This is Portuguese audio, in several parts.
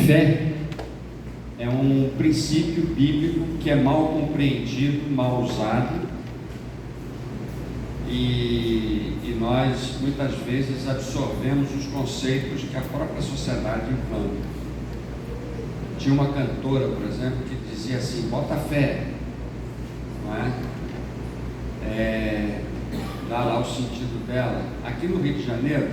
Fé é um princípio bíblico que é mal compreendido, mal usado, e nós muitas vezes absorvemos os conceitos que a própria sociedade implanta. Tinha uma cantora, por exemplo, que dizia assim: bota fé, não é? Dá lá o sentido dela. Aqui no Rio de Janeiro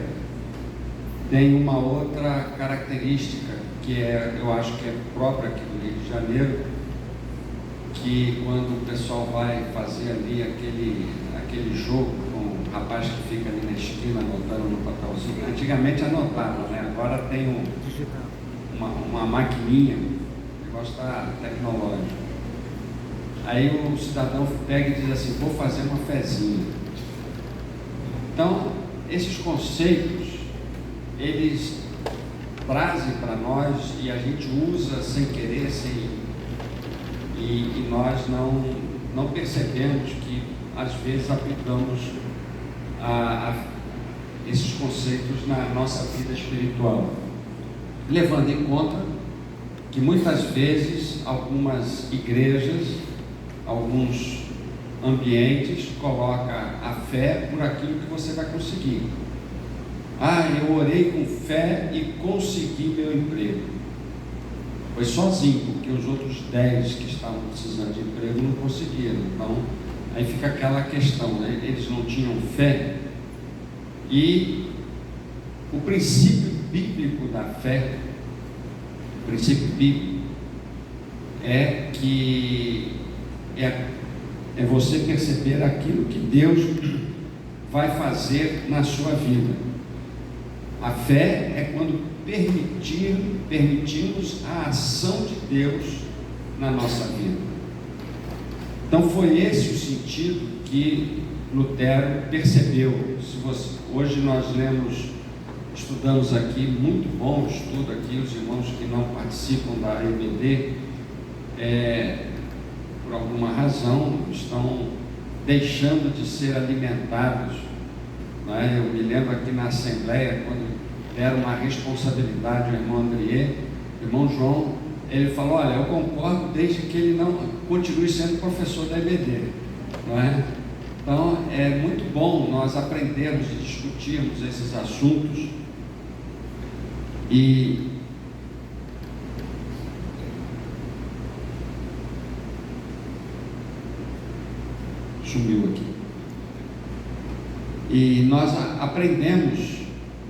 tem uma outra característica que eu acho que é própria aqui do Rio de Janeiro, que quando o pessoal vai fazer ali aquele jogo com o rapaz que fica ali na esquina anotando no papelzinho, antigamente anotava, né? Agora tem uma maquininha, o negócio está tecnológico. Aí o cidadão pega e diz assim: vou fazer uma fezinha. Então, esses conceitos, eles trazem para nós e a gente usa sem querer, e nós não percebemos que às vezes aplicamos esses conceitos na nossa vida espiritual, levando em conta que muitas vezes algumas igrejas, alguns ambientes colocam a fé por aquilo que você vai conseguir. Eu orei com fé e consegui meu emprego. Foi sozinho, porque os outros 10 que estavam precisando de emprego não conseguiram. Então, aí fica aquela questão, né? Eles não tinham fé. E o princípio bíblico da fé, o princípio bíblico é que é você perceber aquilo que Deus vai fazer na sua vida. A fé é quando permitimos a ação de Deus na nossa vida. Então foi esse o sentido que Lutero percebeu. Hoje nós estudamos aqui, muito bom estudo aqui, os irmãos que não participam da EBD, por alguma razão, estão deixando de ser alimentados. Eu me lembro aqui na Assembleia, quando deram uma responsabilidade ao irmão Andrié, o irmão João, ele falou: olha, eu concordo desde que ele não continue sendo professor da EBD, não é? Então é muito bom nós aprendermos e discutirmos esses assuntos. E sumiu aqui. E nós aprendemos,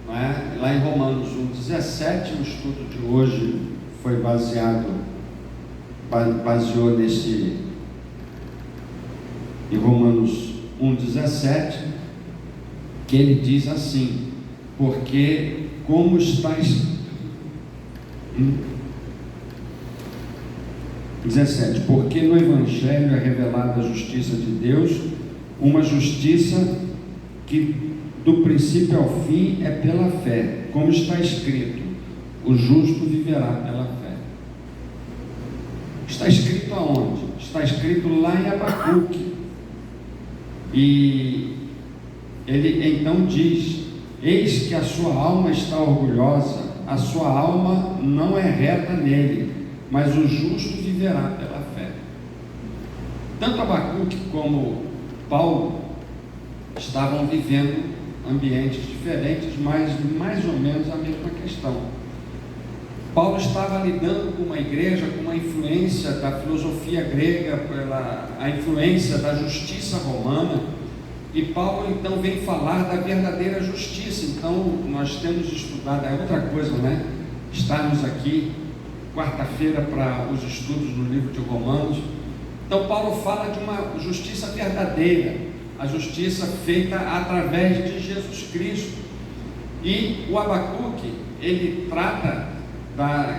não é? Lá em Romanos 1,17, o estudo de hoje foi baseou em Romanos 1,17, que ele diz assim: porque como está 17, porque no Evangelho é revelada a justiça de Deus, uma justiça que do princípio ao fim é pela fé, como está escrito: o justo viverá pela fé. Está escrito aonde? Está escrito lá em Abacuque. E ele então diz: eis que a sua alma está orgulhosa, a sua alma não é reta nele, mas o justo viverá pela fé. Tanto Abacuque como Paulo estavam vivendo ambientes diferentes, mas mais ou menos a mesma questão. Paulo estava lidando com uma igreja com uma influência da filosofia grega, a influência da justiça romana, e Paulo então vem falar da verdadeira justiça. Então nós temos estudado, é outra coisa, né? Estarmos aqui quarta-feira para os estudos no livro de Romanos. Então Paulo fala de uma justiça verdadeira, a justiça feita através de Jesus Cristo. E o Abacuque, ele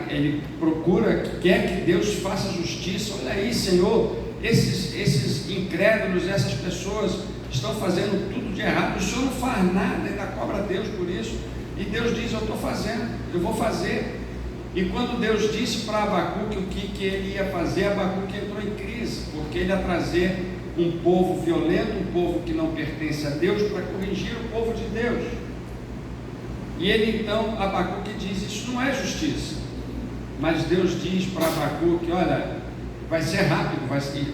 ele procura, quer que Deus faça justiça. Olha aí, Senhor, esses incrédulos, essas pessoas estão fazendo tudo de errado, o Senhor não faz nada, ainda cobra Deus por isso. E Deus diz: eu estou fazendo, eu vou fazer. E quando Deus disse para Abacuque o que ele ia fazer, Abacuque entrou em crise, porque ele ia trazer um povo violento, um povo que não pertence a Deus, para corrigir o povo de Deus. E ele então, Abacuque diz: isso não é justiça. mas Deus diz para Abacuque: olha, vai ser rápido,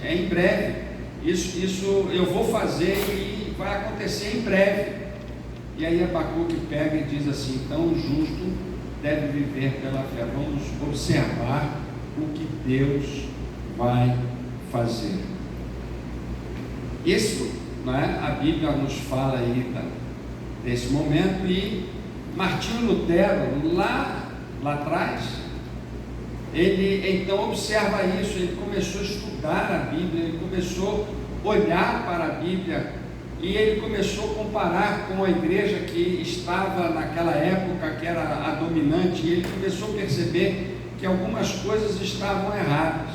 é em breve, isso eu vou fazer e vai acontecer em breve. E aí Abacuque pega e diz assim: então o justo deve viver pela fé. Vamos observar o que Deus vai fazer. Isso, né, a Bíblia nos fala aí desse momento. E Martinho Lutero, lá atrás, ele então observa isso, ele começou a estudar a Bíblia, ele começou a olhar para a Bíblia, e ele começou a comparar com a igreja que estava naquela época, que era a dominante, e ele começou a perceber que algumas coisas estavam erradas,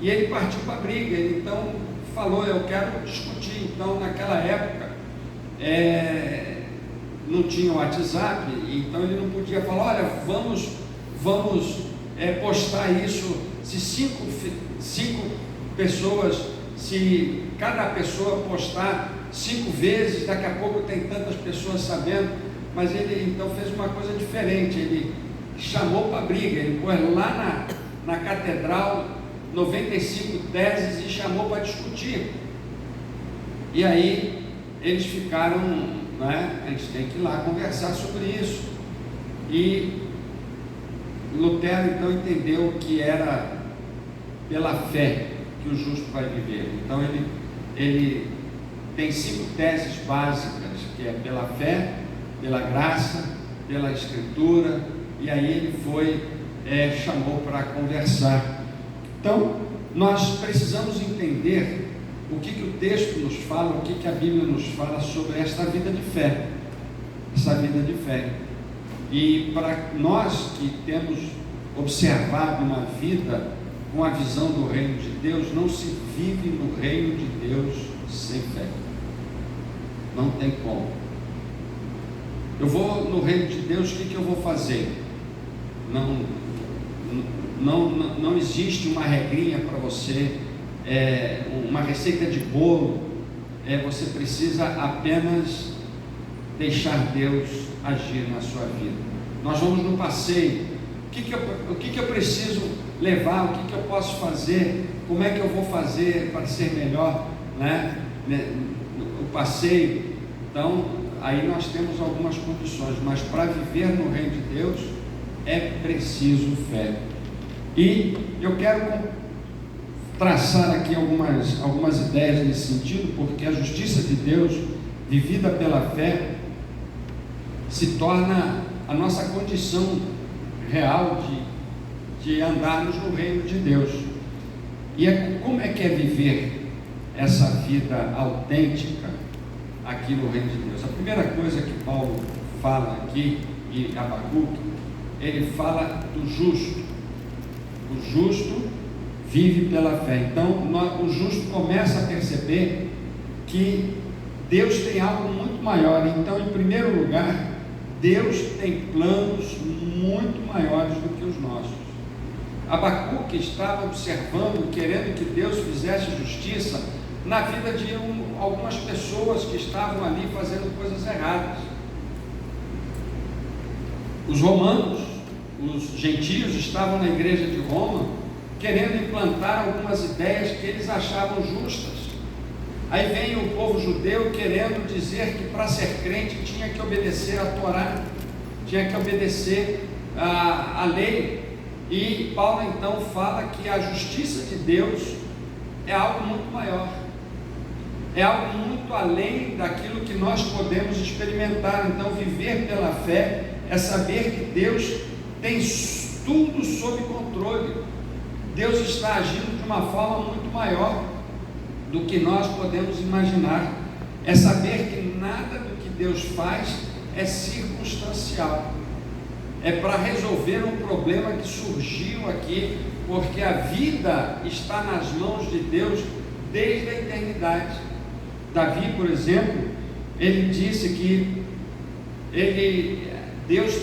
e ele partiu para a briga. Ele então falou: eu quero discutir. Então, naquela época, não tinha o WhatsApp, então ele não podia falar: olha, vamos postar isso, se cinco pessoas, se cada pessoa postar 5 vezes, daqui a pouco tem tantas pessoas sabendo. Mas ele então fez uma coisa diferente, ele chamou para a briga, ele pôs lá na catedral 95 teses e chamou para discutir. E aí eles ficaram, né, a gente tem que ir lá conversar sobre isso. E Lutero então entendeu que era pela fé que o justo vai viver. Então ele tem 5 teses básicas, que é pela fé, pela graça, pela escritura. E aí ele chamou para conversar. Então nós precisamos entender o que o texto nos fala, o que a Bíblia nos fala sobre esta vida de fé, E para nós que temos observado uma vida com a visão do reino de Deus, não se vive no reino de Deus sem fé. Não tem como. Eu vou no reino de Deus, o que eu vou fazer? Não existe uma regrinha para você, uma receita de bolo. Você precisa apenas deixar Deus agir na sua vida. Nós vamos no passeio. O que eu preciso levar? O que eu posso fazer? Como é que eu vou fazer para ser melhor, né? O passeio. Então, aí nós temos algumas condições, mas para viver no reino de Deus é preciso fé. E eu quero traçar aqui algumas ideias nesse sentido, porque a justiça de Deus, vivida pela fé, se torna a nossa condição real de andarmos no reino de Deus. E como é que é viver essa vida autêntica aqui no reino de Deus? A primeira coisa que Paulo fala aqui em Abacuque, ele fala do justo. O justo vive pela fé. Então o justo começa a perceber que Deus tem algo muito maior. Então, em primeiro lugar, Deus tem planos muito maiores do que os nossos. Abacuque estava observando, querendo que Deus fizesse justiça na vida de algumas pessoas que estavam ali fazendo coisas erradas. Os romanos, os gentios, estavam na igreja de Roma, querendo implantar algumas ideias que eles achavam justas. Aí vem o povo judeu querendo dizer que para ser crente tinha que obedecer a Torá, tinha que obedecer a lei. E Paulo então fala que a justiça de Deus é algo muito maior, é algo muito além daquilo que nós podemos experimentar. Então, viver pela fé é saber que Deus tem tudo sob controle. Deus está agindo de uma forma muito maior do que nós podemos imaginar. É saber que nada do que Deus faz é circunstancial, é para resolver um problema que surgiu aqui, porque a vida está nas mãos de Deus desde a eternidade. Davi, por exemplo, ele disse que Deus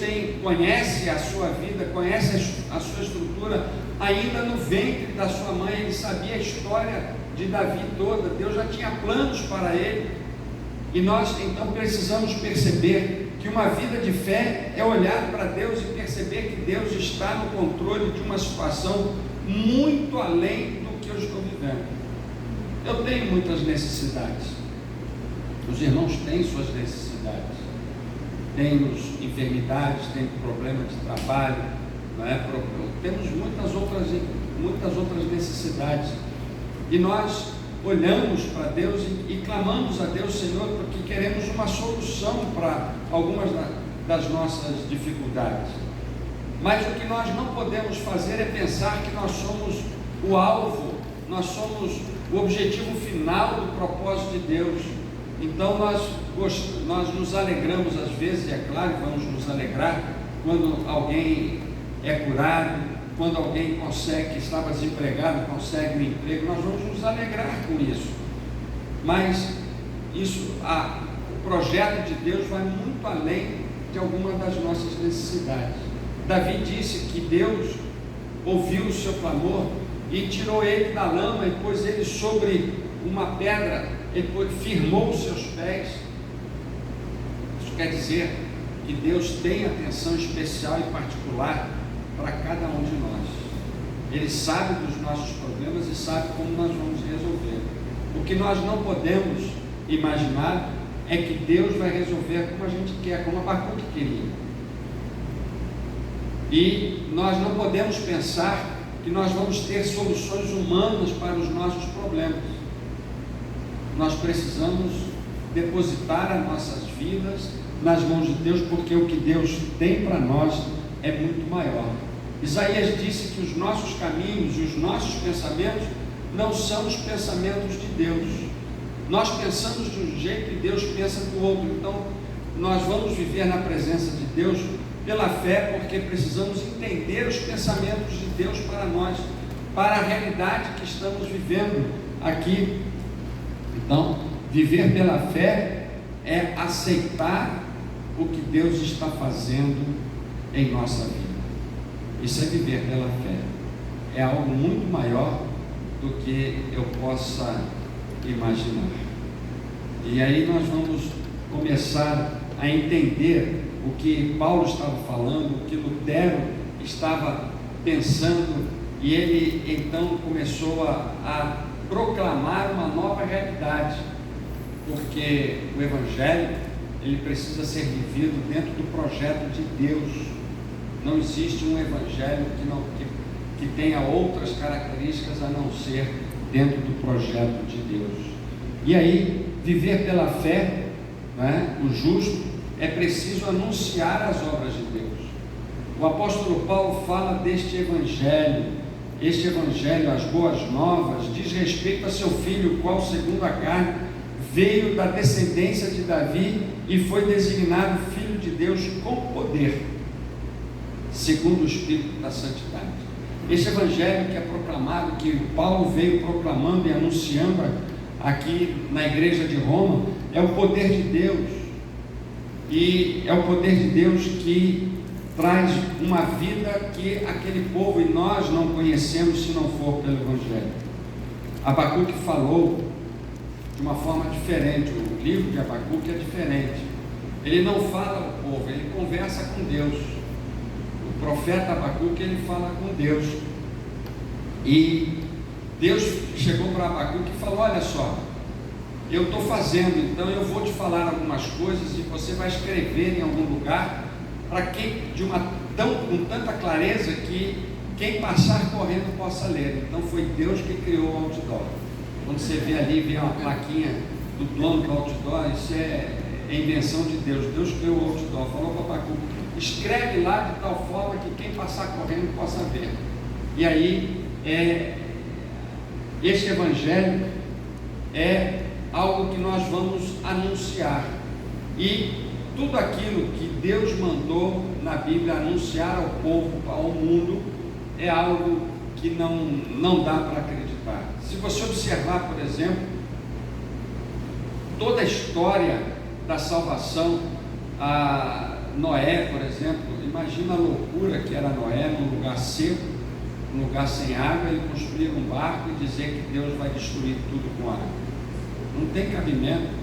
conhece a sua vida, conhece a sua estrutura, ainda no ventre da sua mãe. Ele sabia a história de Davi toda. Deus já tinha planos para ele. E nós então precisamos perceber que que uma vida de fé é olhar para Deus e perceber que Deus está no controle de uma situação muito além do que eu estou vivendo. Eu tenho muitas necessidades, os irmãos têm suas necessidades, temos enfermidades, temos problema de trabalho, não é? Temos muitas outras necessidades, e nós olhamos para Deus e clamamos a Deus, Senhor, porque queremos uma solução para algumas das nossas dificuldades. Mas o que nós não podemos fazer é pensar que nós somos o alvo, nós somos o objetivo final do propósito de Deus. Então nós nos alegramos às vezes, e é claro que vamos nos alegrar quando alguém é curado, quando alguém que estava desempregado, consegue um emprego, nós vamos nos alegrar com isso. Mas o projeto de Deus vai muito além de alguma das nossas necessidades. Davi disse que Deus ouviu o seu clamor e tirou ele da lama e pôs ele sobre uma pedra, ele firmou os seus pés. Isso quer dizer que Deus tem atenção especial e particular para cada um de nós. Ele sabe dos nossos problemas e sabe como nós vamos resolver. O que nós não podemos imaginar é que Deus vai resolver como a gente quer, como Abacuque queria. E nós não podemos pensar que nós vamos ter soluções humanas para os nossos problemas. Nós precisamos depositar as nossas vidas nas mãos de Deus, porque o que Deus tem para nós é muito maior. Isaías disse que os nossos caminhos e os nossos pensamentos não são os pensamentos de Deus. Nós pensamos de um jeito e Deus pensa do outro. Então nós vamos viver na presença de Deus pela fé, porque precisamos entender os pensamentos de Deus para nós, para a realidade que estamos vivendo aqui. Então, viver pela fé é aceitar o que Deus está fazendo em nossa vida. Isso é viver pela fé. É algo muito maior do que eu possa imaginar. E aí nós vamos começar a entender o que Paulo estava falando, o que Lutero estava pensando, e ele então começou a proclamar uma nova realidade, porque o Evangelho ele precisa ser vivido dentro do projeto de Deus. Não existe um Evangelho que tenha outras características a não ser dentro do projeto de Deus. E aí, viver pela fé, né, o justo, é preciso anunciar as obras de Deus. O apóstolo Paulo fala deste Evangelho. Este Evangelho, as boas novas, diz respeito a seu filho, o qual, segundo a carne, veio da descendência de Davi e foi designado Filho de Deus com poder, segundo o Espírito da Santidade. Este Evangelho que é proclamado, que Paulo veio proclamando e anunciando aqui na igreja de Roma, é o poder de Deus. E é o poder de Deus que traz uma vida que aquele povo e nós não conhecemos se não for pelo Evangelho. Abacuque falou de uma forma diferente. O livro de Abacuque é diferente. Ele não fala ao povo, ele conversa com Deus. O profeta Abacuque, ele fala com Deus. E Deus chegou para Abacuque e falou: olha só, eu estou fazendo, então eu vou te falar algumas coisas e você vai escrever em algum lugar, para que com tanta clareza que quem passar correndo possa ler. Então foi Deus que criou o outdoor. Quando você vê ali, vê uma plaquinha do dono do outdoor, isso é invenção de Deus. Deus criou o outdoor, falou para Abacuque: escreve lá de tal forma que quem passar correndo possa ver. E aí, este Evangelho é algo que nós vamos anunciar, e tudo aquilo que Deus mandou na Bíblia anunciar ao povo, ao mundo, é algo que não dá para acreditar. Se você observar, por exemplo, toda a história da salvação, a Noé, por exemplo, imagina a loucura que era Noé num lugar seco, num lugar sem água, ele construir um barco e dizer que Deus vai destruir tudo com água. Não tem cabimento.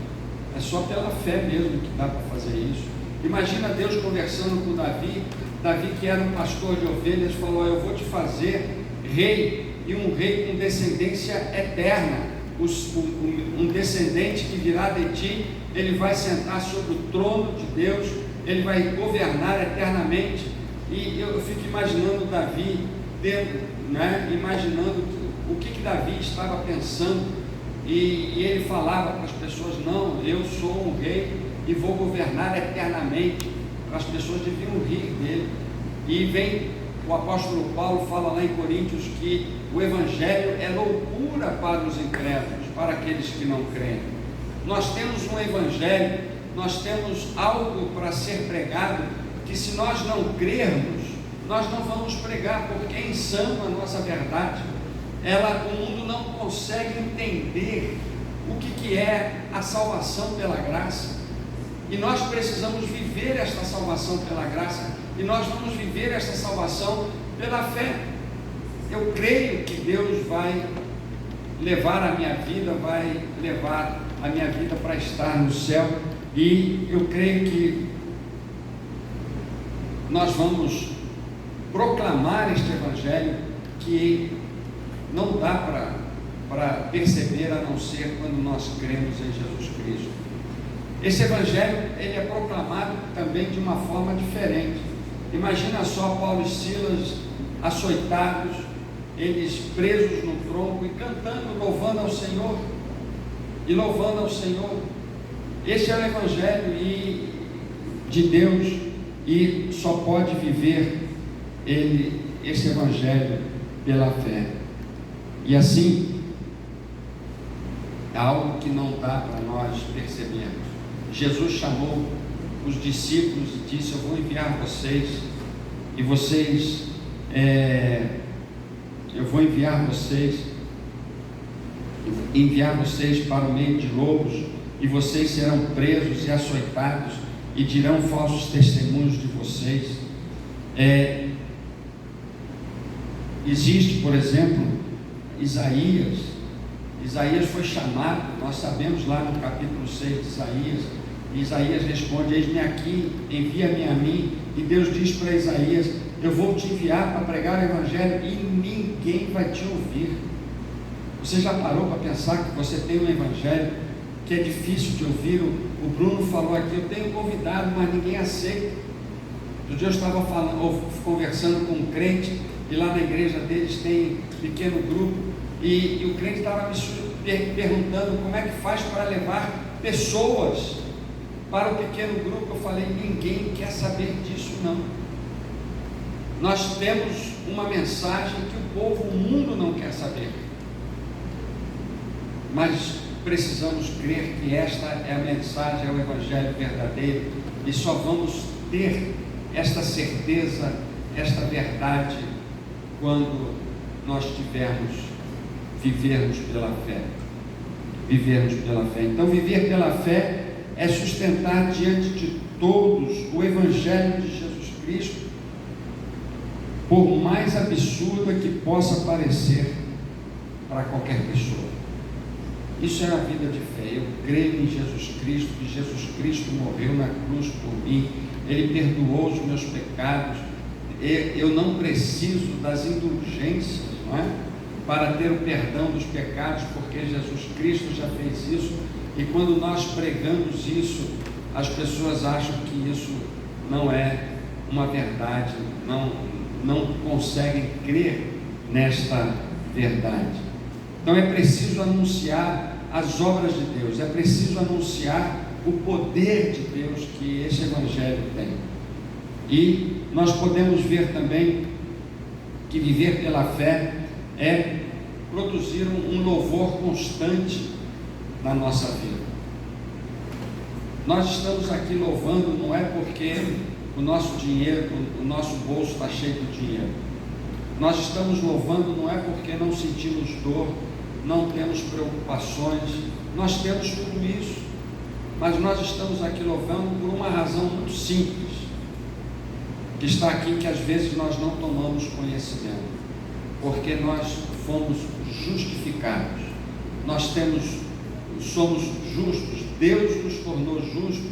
É só pela fé mesmo que dá para fazer isso. Imagina Deus conversando com Davi. Davi, que era um pastor de ovelhas, falou: eu vou te fazer rei, e um rei com descendência eterna. Um descendente que virá de ti, ele vai sentar sobre o trono de Deus, ele vai governar eternamente. E eu fico imaginando Davi, imaginando o que Davi estava pensando, e ele falava para as pessoas: não, eu sou um rei e vou governar eternamente. As pessoas deviam rir dele. E vem o apóstolo Paulo, fala lá em Coríntios que o evangelho é loucura para os incrédulos, para aqueles que não creem. Nós temos um evangelho, nós temos algo para ser pregado, que se nós não crermos, nós não vamos pregar, porque é insano a nossa verdade. O mundo não consegue entender o que é a salvação pela graça, e nós precisamos viver esta salvação pela graça, e nós vamos viver esta salvação pela fé. Eu creio que Deus vai levar a minha vida, vai levar a minha vida para estar no céu, e eu creio que nós vamos proclamar este evangelho, que não dá para perceber a não ser quando nós cremos em Jesus Cristo. Esse evangelho, ele é proclamado também de uma forma diferente. Imagina só Paulo e Silas açoitados, eles presos no tronco e cantando, louvando ao Senhor, e louvando ao Senhor. Esse é o evangelho de Deus, e só pode viver esse evangelho pela fé. E assim, é algo que não dá para nós percebermos. Jesus chamou os discípulos e disse: eu vou enviar vocês, e vocês, eu vou enviar vocês para o meio de lobos, e vocês serão presos e açoitados, e dirão falsos testemunhos de vocês. Existe, por exemplo, Isaías foi chamado, nós sabemos lá no capítulo 6 de Isaías responde: eis-me aqui, envia-me a mim. E Deus diz para Isaías: eu vou te enviar para pregar o evangelho, e ninguém vai te ouvir. Você já parou para pensar que você tem um evangelho que é difícil de ouvir? O Bruno falou aqui: eu tenho convidado, mas ninguém aceita. Outro dia eu estava conversando com um crente, e lá na igreja deles tem pequeno grupo, e o crente estava me perguntando como é que faz para levar pessoas para o pequeno grupo. Eu falei: ninguém quer saber disso não. Nós temos uma mensagem que o mundo não quer saber, mas precisamos crer que esta é a mensagem, é o evangelho verdadeiro, e só vamos ter esta certeza, esta verdade, quando nós vivermos pela fé. Então, viver pela fé é sustentar diante de todos o evangelho de Jesus Cristo, por mais absurda que possa parecer para qualquer pessoa. Isso é a vida de fé. Eu creio em Jesus Cristo, que Jesus Cristo morreu na cruz por mim, Ele perdoou os meus pecados. Eu não preciso das indulgências, não é? Para ter o perdão dos pecados, porque Jesus Cristo já fez isso. E quando nós pregamos isso, as pessoas acham que isso não é uma verdade, não conseguem crer nesta verdade. Então é preciso anunciar as obras de Deus, é preciso anunciar o poder de Deus que esse evangelho tem. E nós podemos ver também que viver pela fé é produzir um louvor constante na nossa vida. Nós estamos aqui louvando não é porque o nosso dinheiro, o nosso bolso está cheio de dinheiro. Nós estamos louvando não é porque não sentimos dor, não temos preocupações. Nós temos tudo isso, mas nós estamos aqui louvando por uma razão muito simples, que está aqui, que às vezes nós não tomamos conhecimento, porque nós fomos justificados, somos justos, Deus nos tornou justos,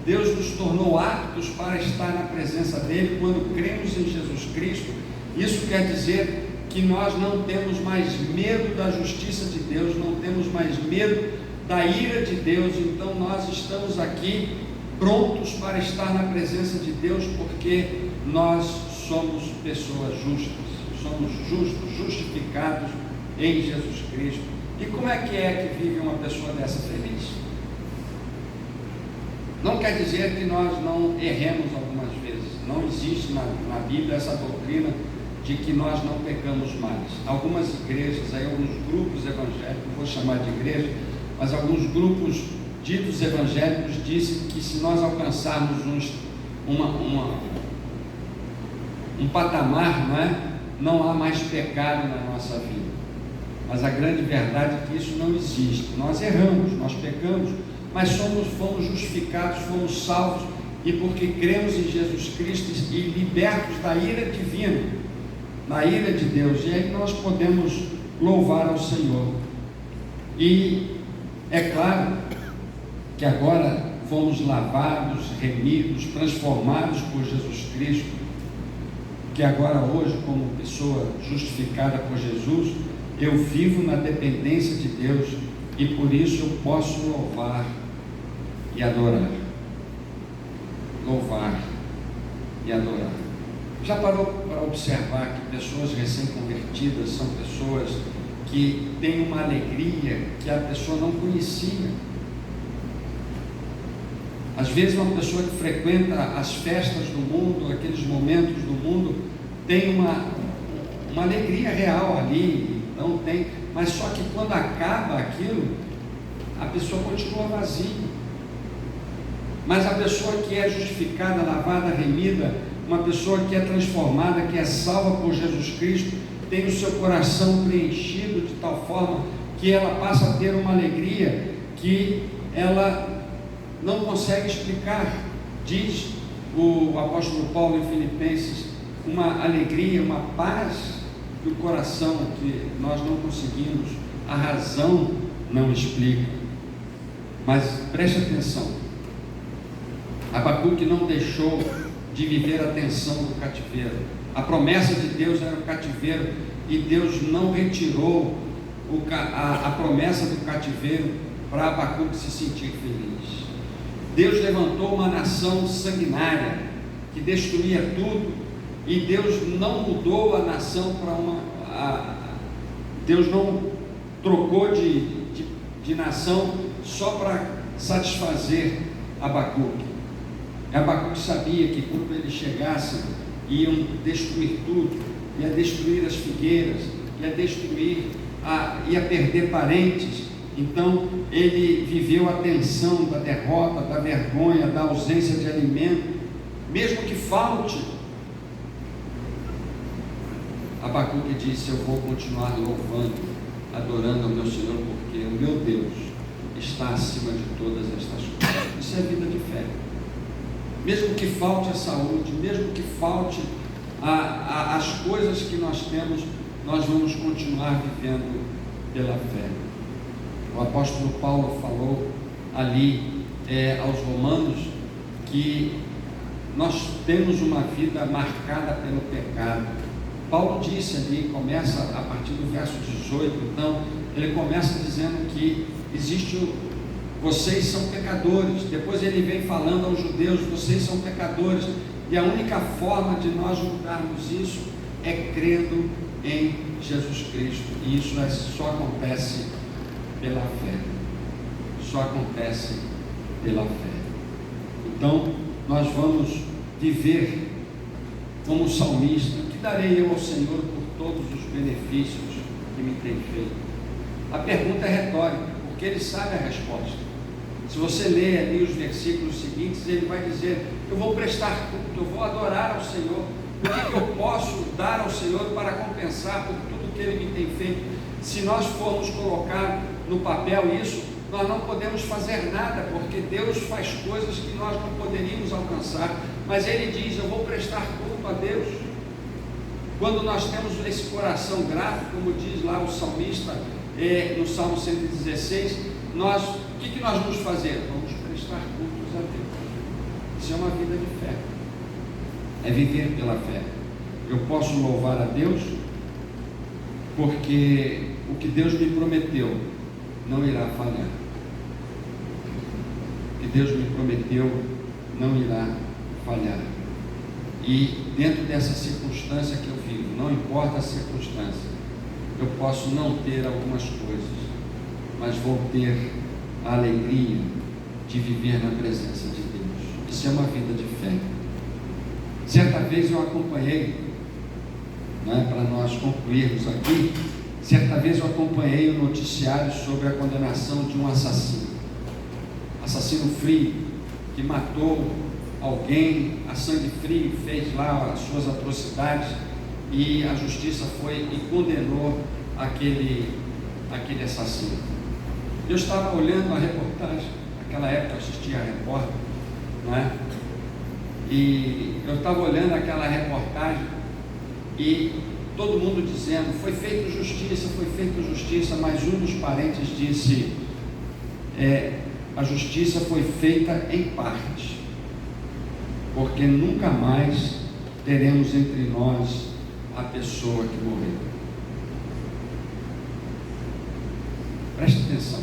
Deus nos tornou aptos para estar na presença dele quando cremos em Jesus Cristo. Isso quer dizer que nós não temos mais medo da justiça de Deus, não temos mais medo da ira de Deus. Então nós estamos aqui prontos para estar na presença de Deus, porque nós somos pessoas justas, somos justos, justificados em Jesus Cristo. E como é que vive uma pessoa dessa feliz? Não quer dizer que nós não erremos algumas vezes. Não existe na Bíblia essa doutrina de que nós não pecamos mais. Algumas igrejas, aí alguns grupos evangélicos, não vou chamar de igreja, mas alguns grupos ditos evangélicos dizem que se nós alcançarmos um patamar, não há mais pecado na nossa vida. Mas a grande verdade é que isso não existe. Nós erramos, nós pecamos, mas fomos justificados, fomos salvos, e porque cremos em Jesus Cristo e libertos da ira divina, na ira de Deus, e aí nós podemos louvar ao Senhor. E é claro que agora fomos lavados, remidos, transformados por Jesus Cristo, que agora hoje, como pessoa justificada por Jesus, eu vivo na dependência de Deus, e por isso eu posso louvar e adorar. Louvar e adorar. Já parou para observar que pessoas recém-convertidas são pessoas que têm uma alegria que a pessoa não conhecia? Às vezes uma pessoa que frequenta as festas do mundo, aqueles momentos do mundo, tem uma alegria real ali, então tem, mas só que quando acaba aquilo, a pessoa continua vazia. Mas a pessoa que é justificada, lavada, remida, uma pessoa que é transformada, que é salva por Jesus Cristo, tem o seu coração preenchido de tal forma que ela passa a ter uma alegria que ela não consegue explicar. Diz o apóstolo Paulo em Filipenses, uma alegria, uma paz do coração que nós não conseguimos, a razão não explica. Mas preste atenção, Abacuque não deixou de viver a tensão do cativeiro. A promessa de Deus era o cativeiro, e Deus não retirou a promessa do cativeiro para Abacuque se sentir feliz. Deus levantou uma nação sanguinária que destruía tudo, e Deus não mudou a nação para Deus não trocou de nação só para satisfazer Abacuque. Abacuque sabia que quando ele chegasse, iam destruir tudo, ia destruir as figueiras, ia perder parentes. Então ele viveu a tensão da derrota, da vergonha, da ausência de alimento, mesmo que falte. Abacuque disse: eu vou continuar louvando, adorando ao meu Senhor, porque o meu Deus está acima de todas estas coisas. Isso é vida de fé. Mesmo que falte a saúde, mesmo que falte as coisas que nós temos, nós vamos continuar vivendo pela fé. O apóstolo Paulo falou ali aos Romanos que nós temos uma vida marcada pelo pecado. Paulo disse ali, começa a partir do verso 18, então, ele começa dizendo que vocês são pecadores. Depois ele vem falando aos judeus: vocês são pecadores, e a única forma de nós mudarmos isso é crendo em Jesus Cristo, e isso só acontece pela fé, só acontece pela fé. Então nós vamos viver como o salmista: que darei eu ao Senhor por todos os benefícios que me tem feito? A pergunta é retórica, porque ele sabe a resposta. Se você ler ali os versículos seguintes, ele vai dizer: eu vou prestar culto, eu vou adorar ao Senhor. O que eu posso dar ao Senhor para compensar por tudo que Ele me tem feito? Se nós formos colocar no papel isso, nós não podemos fazer nada, porque Deus faz coisas que nós não poderíamos alcançar. Mas Ele diz: eu vou prestar culto a Deus. Quando nós temos esse coração grato, como diz lá o salmista no Salmo 116, o que nós vamos fazer? Vamos prestar cultos a Deus. Isso é uma vida de fé, é viver pela fé. Eu posso louvar a Deus porque o que Deus me prometeu não irá falhar. O que Deus me prometeu não irá falhar. E dentro dessa circunstância que eu vivo, não importa a circunstância, eu posso não ter algumas coisas, mas vou ter a alegria de viver na presença de Deus. Isso é uma vida de fé. Certa vez eu acompanhei, para nós concluirmos aqui, certa vez eu acompanhei o noticiário sobre a condenação de um assassino frio, que matou alguém a sangue frio, fez lá as suas atrocidades, e a justiça foi e condenou aquele assassino. Eu estava olhando a reportagem, naquela época eu assistia a Repórter, e eu estava olhando aquela reportagem e todo mundo dizendo, foi feita justiça, mas um dos parentes disse, a justiça foi feita em parte, porque nunca mais teremos entre nós a pessoa que morreu. Preste atenção.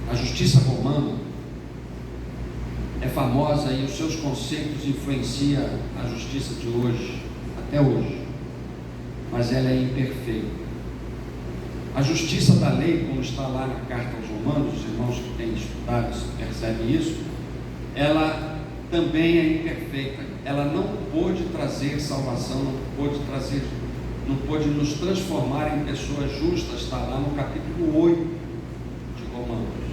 A justiça romana é famosa e os seus conceitos influenciam a justiça de hoje, até hoje, mas ela é imperfeita. A justiça da lei, como está lá na carta aos Romanos, os irmãos que têm estudado percebem isso, ela também é imperfeita. Ela não pôde trazer salvação, não pôde nos transformar em pessoas justas, está lá no capítulo 8 de Romanos.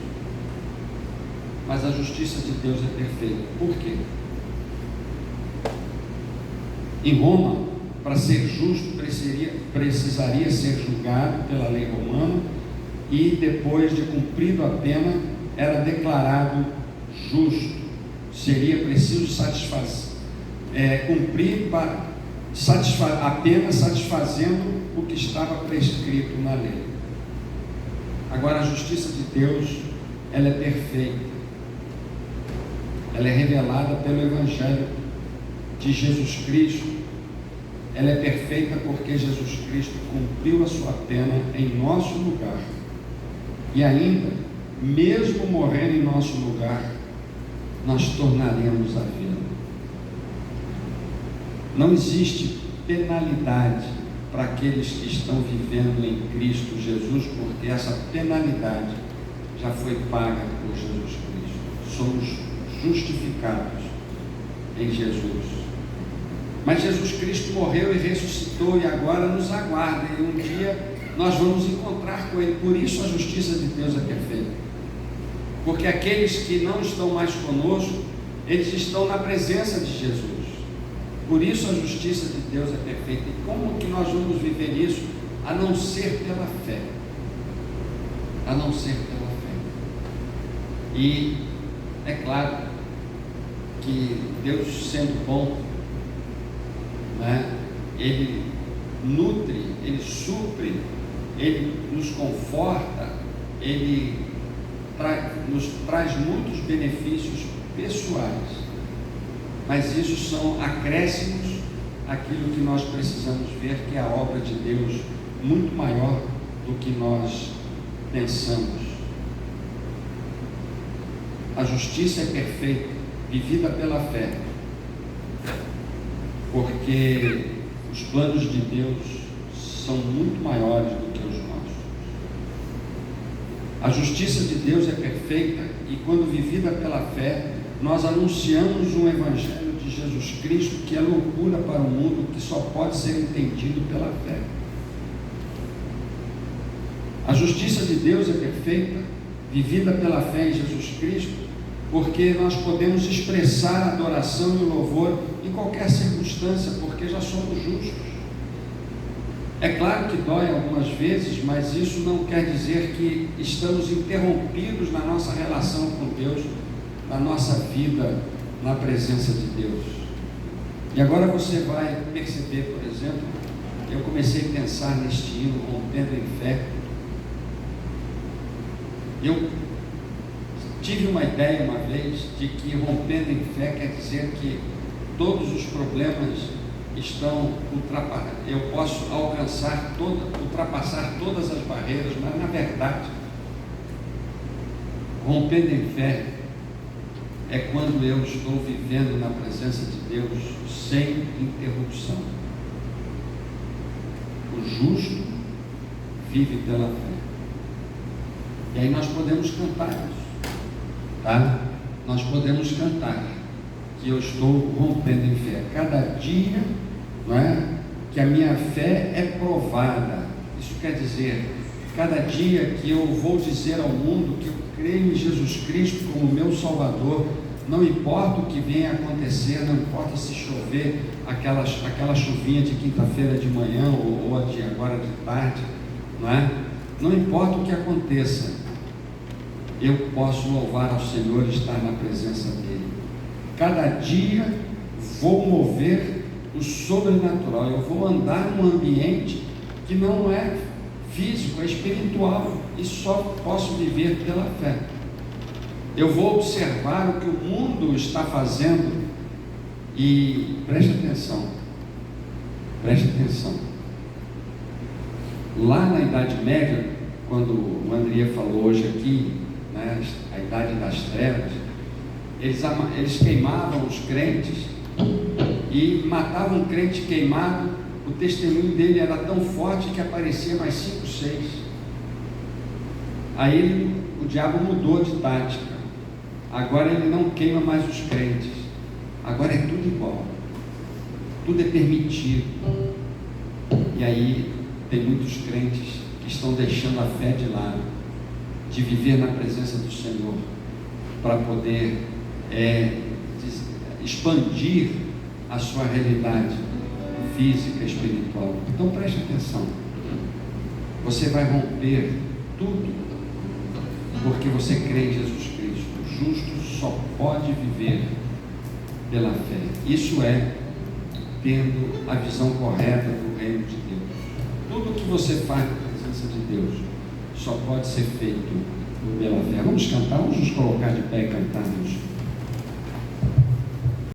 Mas a justiça de Deus é perfeita. Por quê? Em Roma, para ser justo, precisaria ser julgado pela lei romana e depois de cumprido a pena, era declarado justo. Seria preciso cumprir a pena satisfazendo o que estava prescrito na lei. Agora, a justiça de Deus, ela é perfeita. Ela é revelada pelo Evangelho de Jesus Cristo. Ela é perfeita porque Jesus Cristo cumpriu a sua pena em nosso lugar. E ainda, mesmo morrendo em nosso lugar, nós tornaremos a vida. Não existe penalidade para aqueles que estão vivendo em Cristo Jesus, porque essa penalidade já foi paga por Jesus Cristo. Somos justificados em Jesus. Mas Jesus Cristo morreu e ressuscitou e agora nos aguarda, e um dia nós vamos encontrar com Ele. Por isso a justiça de Deus é perfeita, porque aqueles que não estão mais conosco, eles estão na presença de Jesus. Por isso a justiça de Deus é perfeita. E como que nós vamos viver isso? A não ser pela fé. A não ser pela fé. E é claro que Deus, sendo bom, Ele nutre, Ele supre, Ele nos conforta, Ele nos traz muitos benefícios pessoais, mas isso são acréscimos àquilo que nós precisamos ver, que é a obra de Deus muito maior do que nós pensamos. A justiça é perfeita, vivida pela fé, porque os planos de Deus são muito maiores do que os nossos. A justiça de Deus é perfeita e quando vivida pela fé, nós anunciamos um Evangelho de Jesus Cristo que é loucura para o mundo, que só pode ser entendido pela fé. A justiça de Deus é perfeita, vivida pela fé em Jesus Cristo, porque nós podemos expressar a adoração e o louvor em qualquer circunstância, porque já somos justos. É claro que dói algumas vezes, mas isso não quer dizer que estamos interrompidos na nossa relação com Deus, na nossa vida na presença de Deus. E agora você vai perceber, por exemplo, eu comecei a pensar neste hino, Rompendo em Fé. Eu tive uma ideia uma vez de que rompendo em fé quer dizer que todos os problemas estão ultrapassados. Eu posso ultrapassar todas as barreiras, mas na verdade, rompendo em fé é quando eu estou vivendo na presença de Deus sem interrupção. O justo vive pela fé. E aí nós podemos cantar isso, tá? Nós podemos cantar que eu estou rompendo em fé. Cada dia, não é, que a minha fé é provada. Isso quer dizer, cada dia que eu vou dizer ao mundo que eu creio em Jesus Cristo como meu Salvador, não importa o que venha a acontecer, não importa se chover aquela chuvinha de quinta-feira de manhã ou de agora de tarde, não é? Não importa o que aconteça, eu posso louvar ao Senhor e estar na presença dEle. Cada dia vou mover o sobrenatural, eu vou andar num ambiente que não é físico, é espiritual, e só posso viver pela fé. Eu vou observar o que o mundo está fazendo e preste atenção, lá na Idade Média, quando o André falou hoje aqui, né, a Idade das Trevas, eles queimavam os crentes e matavam um crente queimado, o testemunho dele era tão forte que aparecia mais 5, 6. Aí o diabo mudou de tática. Agora ele não queima mais os crentes. Agora é tudo igual. Tudo é permitido. E aí tem muitos crentes que estão deixando a fé de lado, de viver na presença do Senhor, para poder expandir a sua realidade física e espiritual. Então preste atenção. Você vai romper tudo porque você crê em Jesus Cristo. O justo só pode viver pela fé. Isso é tendo a visão correta do reino de Deus. Tudo que você faz na presença de Deus só pode ser feito pela fé. Vamos cantar, vamos nos colocar de pé e cantarmos.